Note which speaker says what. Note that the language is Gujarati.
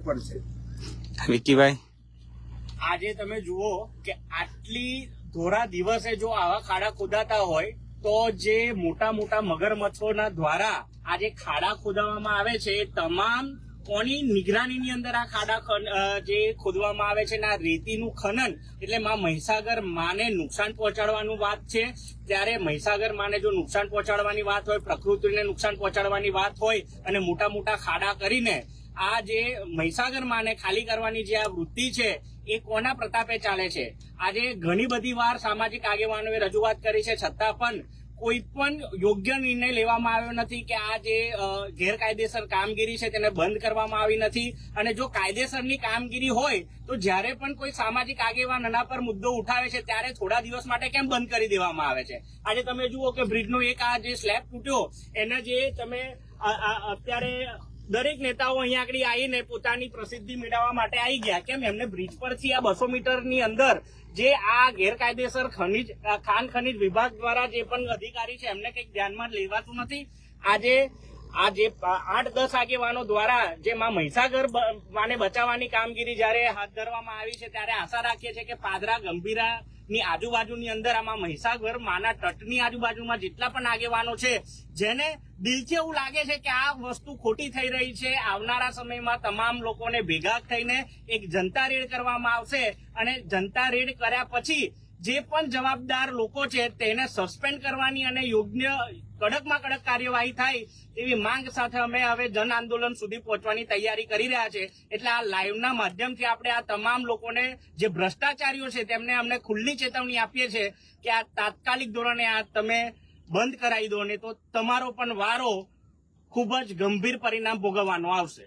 Speaker 1: પડશે.
Speaker 2: વિકીભાઈ,
Speaker 3: આજે તમે જુઓ કે આટલી ધોરા દિવસે જો આવા ખાડા ખોદાતા હોય તો જે મોટા મોટા મગરમચ્છોના દ્વારા આ જે ખાડા ખોદવામાં આવે છે એ તમામ કોની નિગરાનીની અંદર આ ખાડા જે ખોદવામાં આવે છે ને આ રેતીનું ખનન એટલે માં મહીસાગર માને નુકસાન પહોંચાડવાનું વાત છે. ત્યારે મહીસાગર માને જો નુકસાન પહોંચાડવાની વાત હોય, પ્રકૃતિને નુકસાન પહોંચાડવાની વાત હોય અને મોટા મોટા ખાડા કરીને આ જે મહીસાગર માને ખાલી કરવાની જે આ વૃત્તિ છે એ કોના પ્રતાપે ચાલે છે? આજે ઘણી બધી વાર સામાજિક આગેવાનોએ રજૂઆત કરી છે, છતાં પણ કોઈ પણ યોગ્ય નિર્ણય લેવામાં આવ્યો નથી કે આ જે ગેરકાયદેસર કામગીરી છે તેને બંધ કરવામાં આવી નથી. અને જો કાયદેસરની કામગીરી હોય તો જ્યારે પણ કોઈ સામાજિક આગેવાન આના પર મુદ્દો ઉઠાવે છે ત્યારે થોડા દિવસ માટે કેમ બંધ કરી દેવામાં આવે છે? આજે તમે જુઓ કે બ્રિજનો એક આ જે સ્લેબ તૂટ્યો એના જે તમે અત્યારે દરેક નેતાઓ અહીંયા આગળ આવીને પોતાની પ્રસિદ્ધિ મેળવવા માટે આવી ગયા. કેમ? એમને બ્રિજ પરથી આ 200 મીટરની અંદર જે આ ગેરકાયદેસર ખાણ ખનીજ વિભાગ દ્વારા જે પણ અધિકારી છે એમને કંઈક ધ્યાનમાં લેવાતું નથી. આજે આ જે 8-10 આગેવાનો દ્વારા જે માં મહીસાગર માને બચાવવાની કામગીરી જયારે હાથ ધરવામાં આવી છે ત્યારે આશા રાખીએ છીએ કે પાદરા ગંભીરાની આજુબાજુની અંદર આમાં મહીસાગર માના તટની આજુબાજુમાં જેટલા પણ આગેવાનો છે જેને દિલથી એવું લાગે છે કે આ વસ્તુ ખોટી થઈ રહી છે, આવનારા સમયમાં તમામ લોકોને ભેગા થઈને એક જનતા રેડ કરવામાં આવશે અને જનતા રેડ કર્યા પછી જે પણ જવાબદાર લોકો છે તેને સસ્પેન્ડ કરવાની અને યોગ્ય કડકમાં કડક કાર્યવાહી થાય એવી માંગ સાથે અમે હવે જન આંદોલન સુધી પહોંચવાની તૈયારી કરી રહ્યા છે. એટલે આ લાઈવના માધ્યમથી આપણે આ તમામ લોકોને જે ભ્રષ્ટાચારીઓ છે તેમને અમને ખુલ્લી ચેતવણી આપીએ છીએ કે આ તાત્કાલિક ધોરણે આ તમે બંધ કરાવી દો ને તો તમારો પણ વારો ખૂબ જ ગંભીર પરિણામ ભોગવવાનો આવશે.